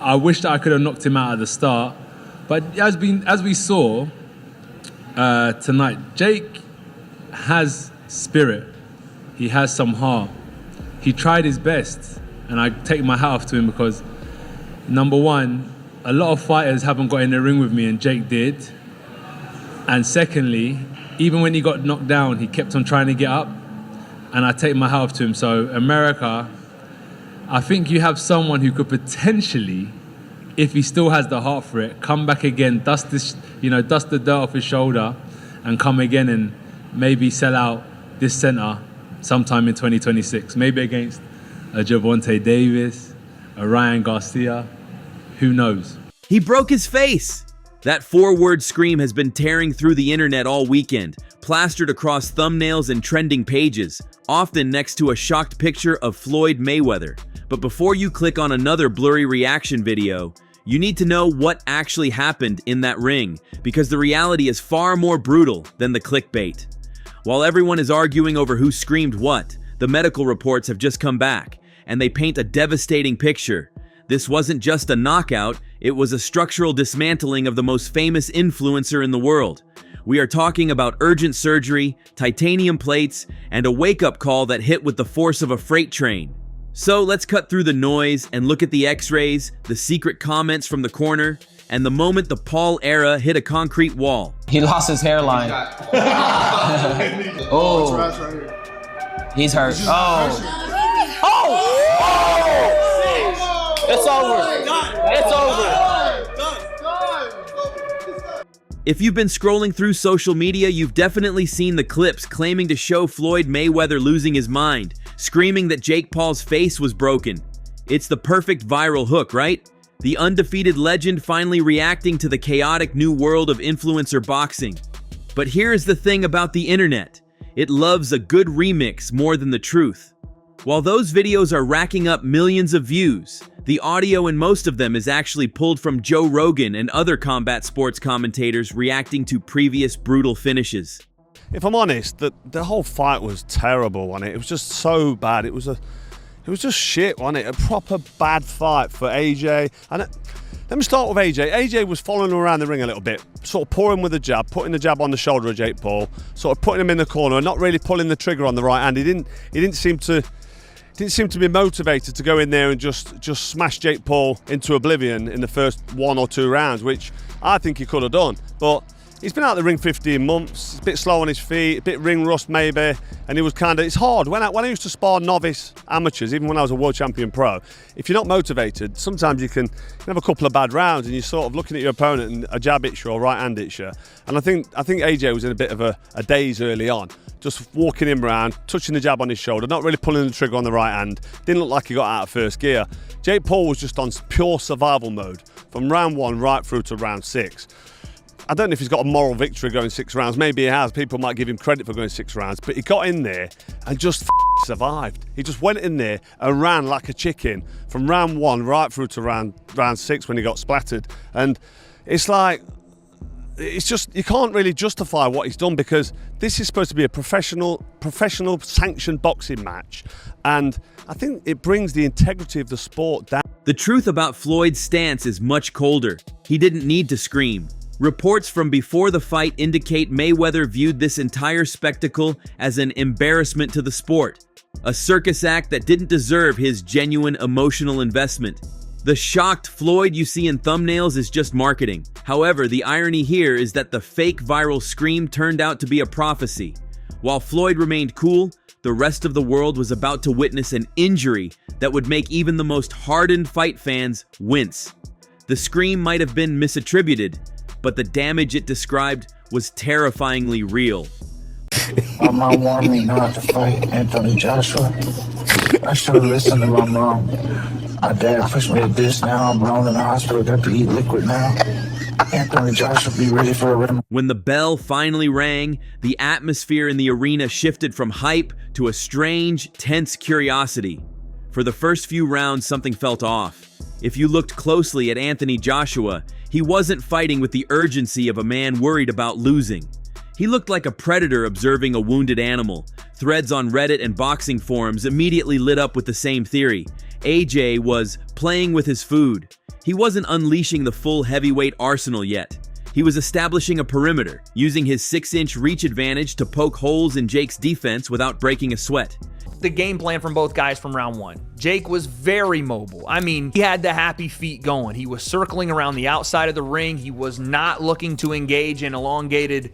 I wish that I could have knocked him out at the start. But as we saw tonight, Jake has spirit. He has some heart. He tried his best, and I take my hat off to him because, number one, a lot of fighters haven't got in the ring with me, and Jake did. And secondly, even when he got knocked down, he kept on trying to get up, and I take my hat off to him. So America, I think you have someone who could potentially, if he still has the heart for it, come back again, dust the dirt off his shoulder, and come again and maybe sell out this center sometime in 2026. Maybe against a Gervonta Davis, a Ryan Garcia, who knows? He broke his face. That four-word scream has been tearing through the internet all weekend, plastered across thumbnails and trending pages, often next to a shocked picture of Floyd Mayweather. But before you click on another blurry reaction video, you need to know what actually happened in that ring, because the reality is far more brutal than the clickbait. While everyone is arguing over who screamed what, the medical reports have just come back, and they paint a devastating picture. This wasn't just a knockout, it was a structural dismantling of the most famous influencer in the world. We are talking about urgent surgery, titanium plates, and a wake-up call that hit with the force of a freight train. So let's cut through the noise and look at the x-rays, the secret comments from the corner, and the moment the Paul era hit a concrete wall. He lost his hairline. Oh, he's hurt. Oh, it's over. It's over. If you've been scrolling through social media, you've definitely seen the clips claiming to show Floyd Mayweather losing his mind, screaming that Jake Paul's face was broken. It's the perfect viral hook, right? The undefeated legend finally reacting to the chaotic new world of influencer boxing. But here's the thing about the internet. It loves a good remix more than the truth. While those videos are racking up millions of views, the audio in most of them is actually pulled from Joe Rogan and other combat sports commentators reacting to previous brutal finishes. If I'm honest, the whole fight was terrible, wasn't it? It was just so bad. It was just shit, wasn't it? A proper bad fight for AJ. And let me start with AJ. AJ was following him around the ring a little bit, sort of pouring with the jab, putting the jab on the shoulder of Jake Paul, sort of putting him in the corner and not really pulling the trigger on the right hand. He didn't seem to be motivated to go in there and just smash Jake Paul into oblivion in the first 1 or 2 rounds, which I think he could have done. But he's been out of the ring 15 months, a bit slow on his feet, a bit ring rust maybe, and it was it's hard. When I used to spar novice amateurs, even when I was a world champion pro, if you're not motivated, sometimes you can have a couple of bad rounds and you're sort of looking at your opponent and a jab hits you or right hand hits you. And I think AJ was in a bit of a daze early on, just walking him around, touching the jab on his shoulder, not really pulling the trigger on the right hand. Didn't look like he got out of first gear. Jake Paul was just on pure survival mode from round 1 right through to round 6. I don't know if he's got a moral victory going 6 rounds. Maybe he has. People might give him credit for going 6 rounds. But he got in there and just survived. He just went in there and ran like a chicken from round 1 right through to round 6 when he got splattered. And it's like, it's just, you can't really justify what he's done, because this is supposed to be a professional sanctioned boxing match. And I think it brings the integrity of the sport down. The truth about Floyd's stance is much colder. He didn't need to scream. Reports from before the fight indicate Mayweather viewed this entire spectacle as an embarrassment to the sport, a circus act that didn't deserve his genuine emotional investment. The shocked Floyd you see in thumbnails is just marketing. However, the irony here is that the fake viral scream turned out to be a prophecy. While Floyd remained cool, the rest of the world was about to witness an injury that would make even the most hardened fight fans wince. The scream might have been misattributed, but the damage it described was terrifyingly real. My mom wanted me not to fight Anthony Joshua. I should have listened to my mom. My dad pushed me to this. Now I'm alone in the hospital, got to eat liquid now. Anthony Joshua be ready for a rhythm. When the bell finally rang, the atmosphere in the arena shifted from hype to a strange, tense curiosity. For the first few rounds, something felt off. If you looked closely at Anthony Joshua, he wasn't fighting with the urgency of a man worried about losing. He looked like a predator observing a wounded animal. Threads on Reddit and boxing forums immediately lit up with the same theory. AJ was playing with his food. He wasn't unleashing the full heavyweight arsenal yet. He was establishing a perimeter, using his 6-inch reach advantage to poke holes in Jake's defense without breaking a sweat. The game plan from both guys from round one. Jake was very mobile. I mean, he had the happy feet going. He was circling around the outside of the ring. He was not looking to engage in elongated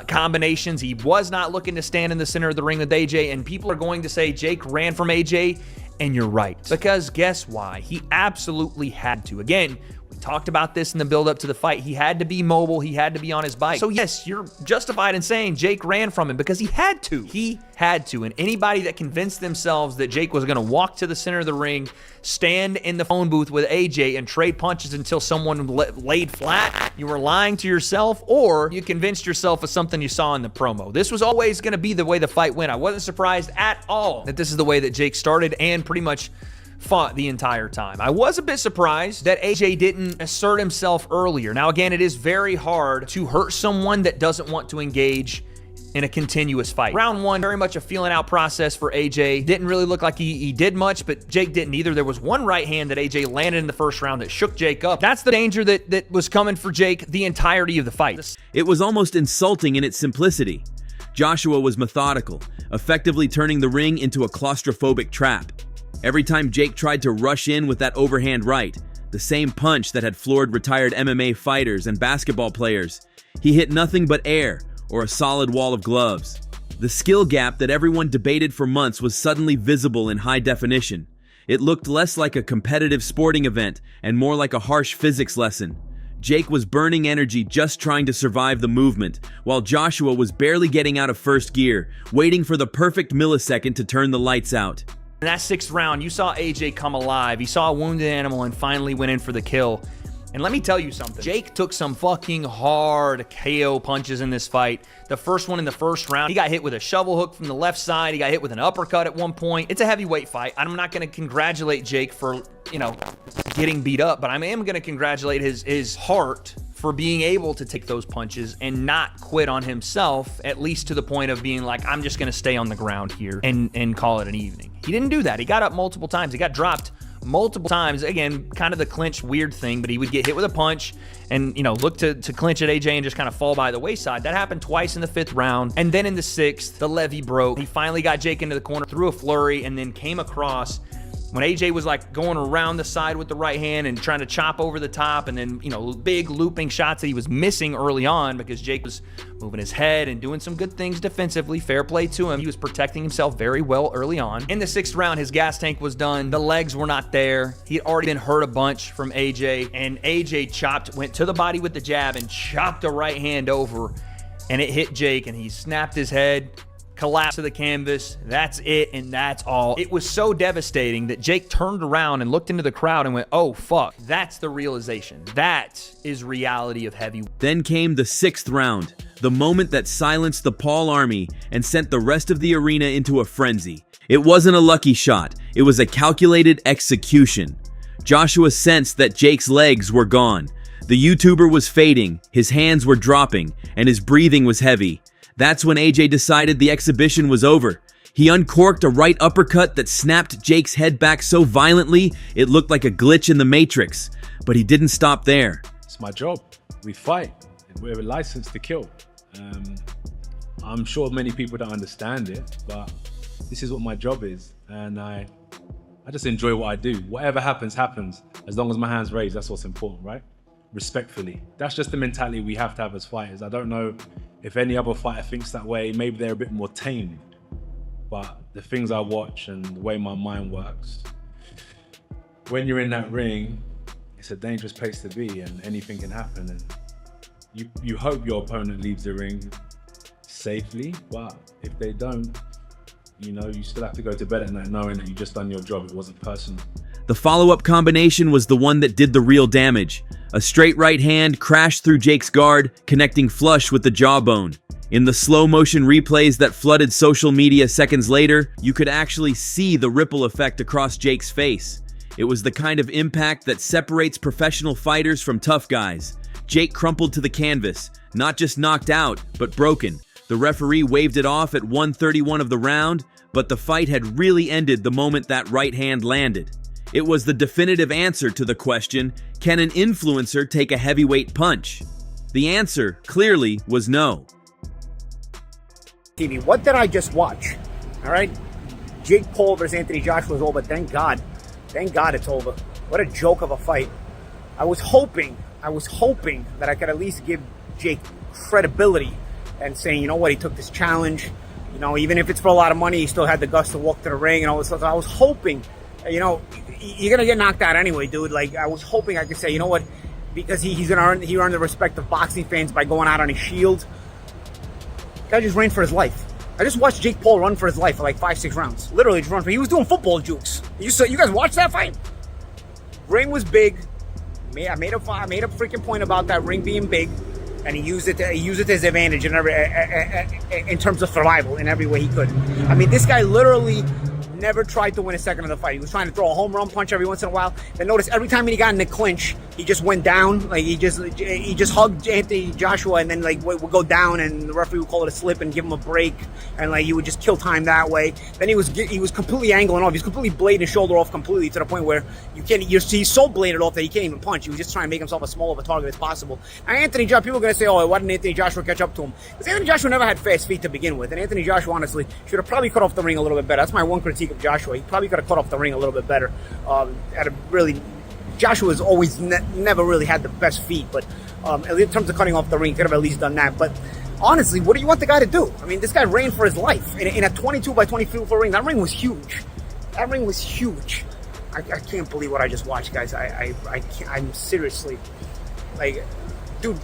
combinations. He was not looking to stand in the center of the ring with AJ. And people are going to say Jake ran from AJ. And you're right. Because guess why? He absolutely had to. Again, we talked about this in the build-up to the fight. He had to be mobile. He had to be on his bike. So yes, you're justified in saying Jake ran from him because he had to. He had to. And anybody that convinced themselves that Jake was going to walk to the center of the ring, stand in the phone booth with AJ and trade punches until someone laid flat, you were lying to yourself, or you convinced yourself of something you saw in the promo. This was always going to be the way the fight went. I wasn't surprised at all that this is the way that Jake started and pretty much fought the entire time. I was a bit surprised that AJ didn't assert himself earlier. Now, again, it is very hard to hurt someone that doesn't want to engage in a continuous fight. Round one, very much a feeling out process for AJ. Didn't really look like he did much, but Jake didn't either. There was one right hand that AJ landed in the first round that shook Jake up. That's the danger that was coming for Jake the entirety of the fight. It was almost insulting in its simplicity. Joshua was methodical, effectively turning the ring into a claustrophobic trap. Every time Jake tried to rush in with that overhand right, the same punch that had floored retired MMA fighters and basketball players, he hit nothing but air or a solid wall of gloves. The skill gap that everyone debated for months was suddenly visible in high definition. It looked less like a competitive sporting event and more like a harsh physics lesson. Jake was burning energy just trying to survive the movement, while Joshua was barely getting out of first gear, waiting for the perfect millisecond to turn the lights out. In that sixth round, you saw AJ come alive. He saw a wounded animal and finally went in for the kill. And let me tell you something. Jake took some fucking hard KO punches in this fight. The first one in the first round, he got hit with a shovel hook from the left side. He got hit with an uppercut at one point. It's a heavyweight fight. I'm not going to congratulate Jake for, getting beat up, but I am going to congratulate his heart for being able to take those punches and not quit on himself, at least to the point of being like, I'm just going to stay on the ground here and call it an evening. He didn't do that. He got up multiple times. He got dropped multiple times. Again, kind of the clinch weird thing, but he would get hit with a punch and, look to clinch at AJ and just kind of fall by the wayside. That happened twice in the fifth round. And then in the sixth, the levee broke. He finally got Jake into the corner, threw a flurry, and then came across when AJ was like going around the side with the right hand and trying to chop over the top, and then, big looping shots that he was missing early on because Jake was moving his head and doing some good things defensively. Fair play to him. He was protecting himself very well early on. In the sixth round, his gas tank was done. The legs were not there. He had already been hurt a bunch from AJ, and AJ went to the body with the jab and chopped a right hand over, and it hit Jake, and he snapped his head, collapsed to the canvas. That's it, and that's all. It was so devastating that Jake turned around and looked into the crowd and went, oh, fuck. That's the realization. That is reality of heavyweight. Then came the sixth round, the moment that silenced the Paul Army and sent the rest of the arena into a frenzy. It wasn't a lucky shot. It was a calculated execution. Joshua sensed that Jake's legs were gone. The YouTuber was fading, his hands were dropping, and his breathing was heavy. That's when AJ decided the exhibition was over. He uncorked a right uppercut that snapped Jake's head back so violently it looked like a glitch in the Matrix. But he didn't stop there. It's my job. We fight. We're licensed to kill. I'm sure many people don't understand it, but this is what my job is. And I just enjoy what I do. Whatever happens, happens. As long as my hand's raised, that's what's important, right? Respectfully. That's just the mentality we have to have as fighters. I don't know if any other fighter thinks that way. Maybe they're a bit more tamed. But the things I watch and the way my mind works, when you're in that ring, it's a dangerous place to be and anything can happen. And you hope your opponent leaves the ring safely, but if they don't, you still have to go to bed at night knowing that you just done your job. It wasn't personal. The follow-up combination was the one that did the real damage. A straight right hand crashed through Jake's guard, connecting flush with the jawbone. In the slow-motion replays that flooded social media seconds later, you could actually see the ripple effect across Jake's face. It was the kind of impact that separates professional fighters from tough guys. Jake crumpled to the canvas, not just knocked out, but broken. The referee waved it off at 1:31 of the round, but the fight had really ended the moment that right hand landed. It was the definitive answer to the question, can an influencer take a heavyweight punch? The answer, clearly, was no. TV. What did I just watch? All right, Jake Paul versus Anthony Joshua is over. Thank God it's over. What a joke of a fight. I was hoping that I could at least give Jake credibility and saying, you know what, he took this challenge. You know, even if it's for a lot of money, he still had the guts to walk to the ring and all this stuff. I was hoping, you know, you're gonna get knocked out anyway, dude. Like, I was hoping I could say, you know what, because he earned the respect of boxing fans by going out on his shield. Guy just ran for his life. I just watched Jake Paul run for his life for like 5-6 rounds. Literally just run for. He was doing football jukes. You guys watched that fight? Ring was big. I made a freaking point about that ring being big, and he used it to his advantage in terms of survival in every way he could. I mean, this guy literally never tried to win a second of the fight. He was trying to throw a home run punch every once in a while. Then notice every time he got in the clinch, he just went down. Like he just hugged Anthony Joshua and then like would go down, and the referee would call it a slip and give him a break, and like he would just kill time that way. Then he was completely angling off. He was completely blading his shoulder off completely to the point where he's so bladed off that he can't even punch. He was just trying to make himself as small of a target as possible. Now Anthony Joshua, people are gonna say, oh, why didn't Anthony Joshua catch up to him? Because Anthony Joshua never had fast feet to begin with, and Anthony Joshua honestly should have probably cut off the ring a little bit better. That's my one critique of Joshua. He probably could have cut off the ring a little bit better. Joshua's always never really had the best feet, but in terms of cutting off the ring, he could have at least done that. But honestly, what do you want the guy to do? I mean, this guy ran for his life in a 22 by 24 ring. That ring was huge. I can't believe what I just watched, guys. I'm seriously, like, dude,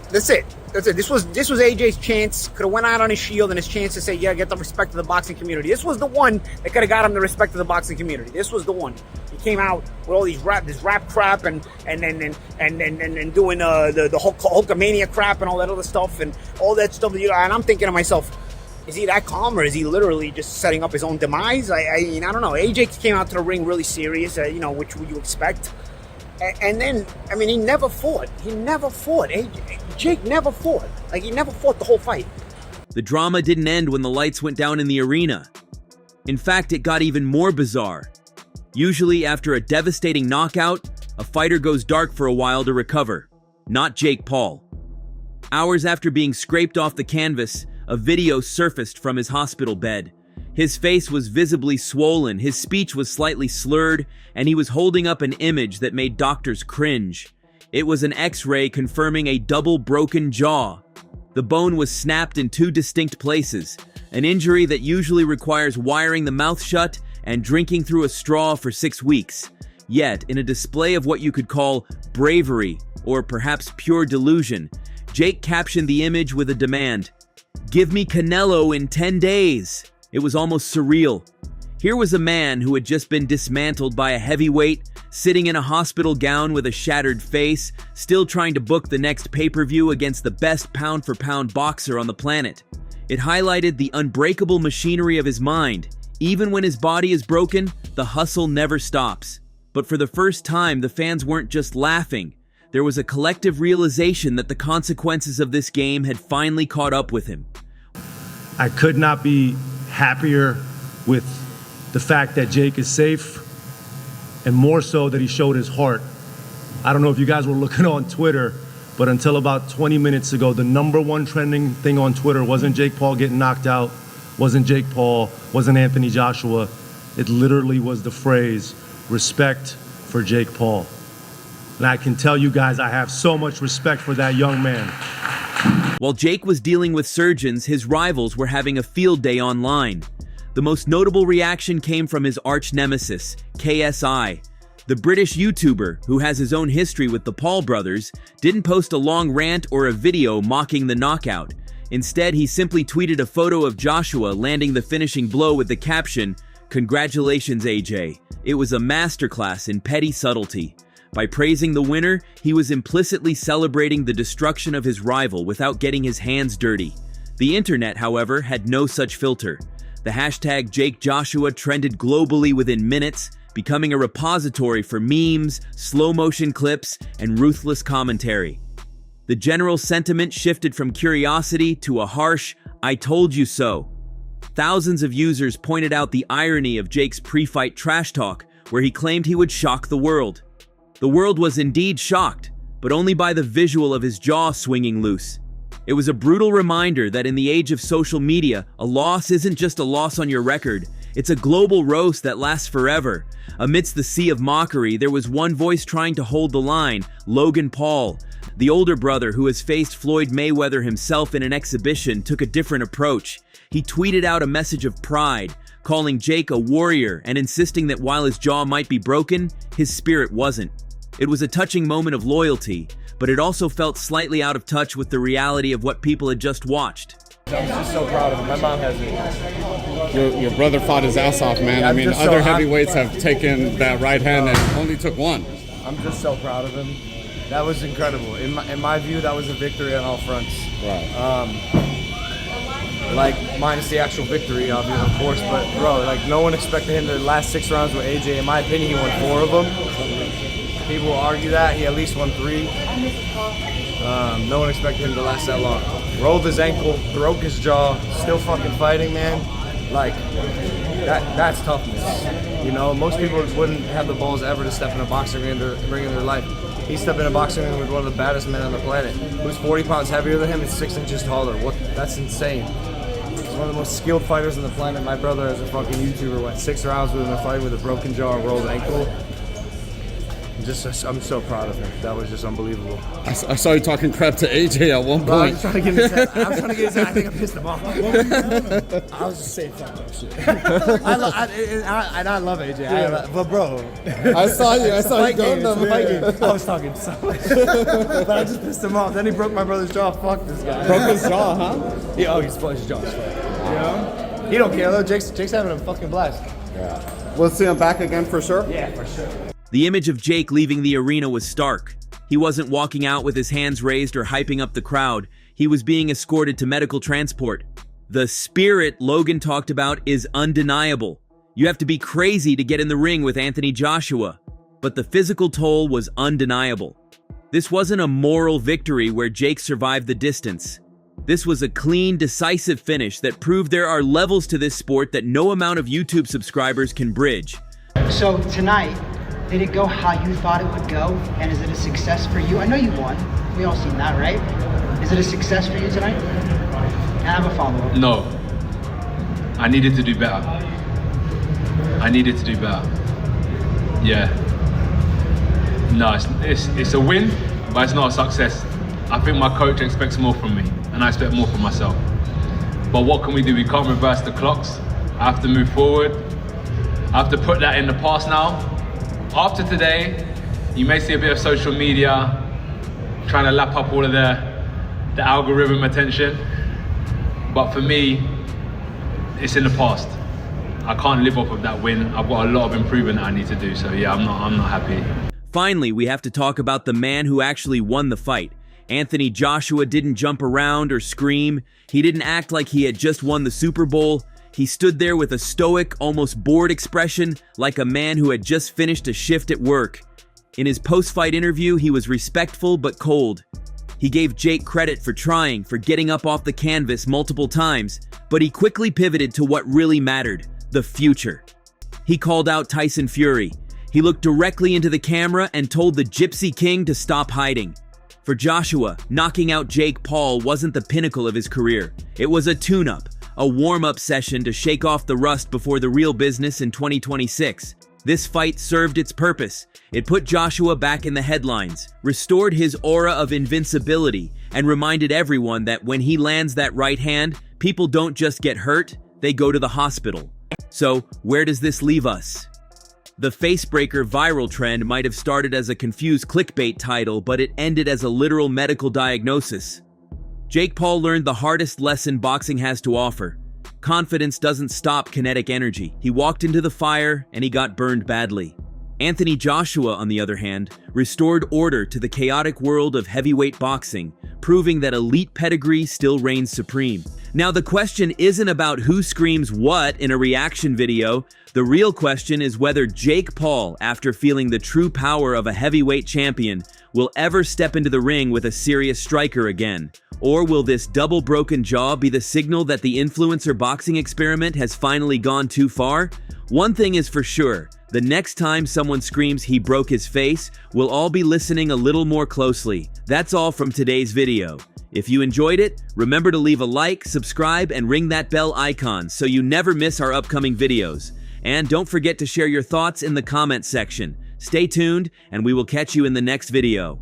that's it. This was AJ's chance. Could have went out on his shield and his chance to say, yeah, get the respect of the boxing community. This was the one that could have got him the respect of the boxing community. This was the one. He came out with all this rap crap and doing the Hulkamania crap and all that other stuff and all that stuff. And I'm thinking to myself, is he that calm, or is he literally just setting up his own demise? I don't know. AJ came out to the ring really serious, which would you expect? And then, I mean, he never fought. Jake never fought. Like, he never fought the whole fight. The drama didn't end when the lights went down in the arena. In fact, it got even more bizarre. Usually, after a devastating knockout, a fighter goes dark for a while to recover. Not Jake Paul. Hours after being scraped off the canvas, a video surfaced from his hospital bed. His face was visibly swollen, his speech was slightly slurred, and he was holding up an image that made doctors cringe. It was an X-ray confirming a double broken jaw. The bone was snapped in 2 distinct places, an injury that usually requires wiring the mouth shut and drinking through a straw for 6 weeks. Yet, in a display of what you could call bravery, or perhaps pure delusion, Jake captioned the image with a demand, "Give me Canelo in 10 days." It was almost surreal. Here was a man who had just been dismantled by a heavyweight, sitting in a hospital gown with a shattered face, still trying to book the next pay-per-view against the best pound-for-pound boxer on the planet. It highlighted the unbreakable machinery of his mind. Even when his body is broken, the hustle never stops. But for the first time, the fans weren't just laughing. There was a collective realization that the consequences of this game had finally caught up with him. I could not be happier with the fact that Jake is safe, and more so that he showed his heart. I don't know if you guys were looking on Twitter, but until about 20 minutes ago, the #1 trending thing on Twitter wasn't Jake Paul getting knocked out, wasn't Jake Paul, wasn't Anthony Joshua. It literally was the phrase, "Respect for Jake Paul." And I can tell you guys, I have so much respect for that young man. While Jake was dealing with surgeons, his rivals were having a field day online. The most notable reaction came from his arch nemesis, KSI. The British YouTuber, who has his own history with the Paul brothers, didn't post a long rant or a video mocking the knockout. Instead, he simply tweeted a photo of Joshua landing the finishing blow with the caption, "Congratulations, AJ. It was a masterclass in petty subtlety." By praising the winner, he was implicitly celebrating the destruction of his rival without getting his hands dirty. The internet, however, had no such filter. The hashtag #JakeJoshua trended globally within minutes, becoming a repository for memes, slow-motion clips, and ruthless commentary. The general sentiment shifted from curiosity to a harsh, "I told you so." Thousands of users pointed out the irony of Jake's pre-fight trash talk, where he claimed he would shock the world. The world was indeed shocked, but only by the visual of his jaw swinging loose. It was a brutal reminder that in the age of social media, a loss isn't just a loss on your record, it's a global roast that lasts forever. Amidst the sea of mockery, there was one voice trying to hold the line: Logan Paul. The older brother, who has faced Floyd Mayweather himself in an exhibition, took a different approach. He tweeted out a message of pride, calling Jake a warrior and insisting that while his jaw might be broken, his spirit wasn't. It was a touching moment of loyalty, but it also felt slightly out of touch with the reality of what people had just watched. I'm just so proud of him. My mom has it. Your brother fought his ass off, man. I mean, other heavyweights have taken that right hand and only took one. I'm just so proud of him. That was incredible. In my view, that was a victory on all fronts. Right. Like, minus the actual victory, of course, but bro, like, no one expected him to last 6 rounds with AJ. In my opinion, he won 4 of them. People will argue that. He at least won 3. No one expected him to last that long. Rolled his ankle, broke his jaw, still fucking fighting, man. Like, that's toughness. You know, most people wouldn't have the balls ever to step in a boxing ring in their life. He stepped in a boxing ring with one of the baddest men on the planet, who's 40 pounds heavier than him and 6 inches taller. That's insane. He's one of the most skilled fighters on the planet. My brother, as a fucking YouTuber, went 6 rounds with him in a fight with a broken jaw and rolled ankle. I'm so proud of him. That was just unbelievable. I saw you talking crap to AJ at one point. I was trying to get his head. I think I pissed him off. I was just saying fuck that shit. I love AJ. But bro, I saw you going them. I was talking so much. But I just pissed him off. Then he broke my brother's jaw. Fuck this guy. Broke his jaw, huh? His jaw is fine. You know? He don't care though. Jake's having a fucking blast. Yeah. We'll see him back again for sure? Yeah, for sure. The image of Jake leaving the arena was stark. He wasn't walking out with his hands raised or hyping up the crowd. He was being escorted to medical transport. The spirit Logan talked about is undeniable. You have to be crazy to get in the ring with Anthony Joshua. But the physical toll was undeniable. This wasn't a moral victory where Jake survived the distance. This was a clean, decisive finish that proved there are levels to this sport that no amount of YouTube subscribers can bridge. So tonight, did it go how you thought it would go? And is it a success for you? I know you won. We all seen that, right? Is it a success for you tonight? And I have a follow-up. No. I needed to do better. Yeah. No, it's a win, but it's not a success. I think my coach expects more from me, and I expect more from myself. But what can we do? We can't reverse the clocks. I have to move forward. I have to put that in the past now. After today, you may see a bit of social media trying to lap up all of the algorithm attention. But for me, it's in the past. I can't live off of that win. I've got a lot of improvement that I need to do. So yeah, I'm not happy. Finally, we have to talk about the man who actually won the fight. Anthony Joshua didn't jump around or scream. He didn't act like he had just won the Super Bowl. He stood there with a stoic, almost bored expression, like a man who had just finished a shift at work. In his post-fight interview, he was respectful but cold. He gave Jake credit for trying, for getting up off the canvas multiple times, but he quickly pivoted to what really mattered, the future. He called out Tyson Fury. He looked directly into the camera and told the Gypsy King to stop hiding. For Joshua, knocking out Jake Paul wasn't the pinnacle of his career. It was a tune-up, a warm-up session to shake off the rust before the real business in 2026. This fight served its purpose. It put Joshua back in the headlines, restored his aura of invincibility, and reminded everyone that when he lands that right hand, people don't just get hurt, they go to the hospital. So, where does this leave us? The Facebreaker viral trend might have started as a confused clickbait title, but it ended as a literal medical diagnosis. Jake Paul learned the hardest lesson boxing has to offer. Confidence doesn't stop kinetic energy. He walked into the fire and he got burned badly. Anthony Joshua, on the other hand, restored order to the chaotic world of heavyweight boxing, proving that elite pedigree still reigns supreme. Now, the question isn't about who screams what in a reaction video. The real question is whether Jake Paul, after feeling the true power of a heavyweight champion, will ever step into the ring with a serious striker again? Or will this double broken jaw be the signal that the influencer boxing experiment has finally gone too far? One thing is for sure, the next time someone screams he broke his face, we'll all be listening a little more closely. That's all from today's video. If you enjoyed it, remember to leave a like, subscribe, and ring that bell icon so you never miss our upcoming videos. And don't forget to share your thoughts in the comments section. Stay tuned, and we will catch you in the next video.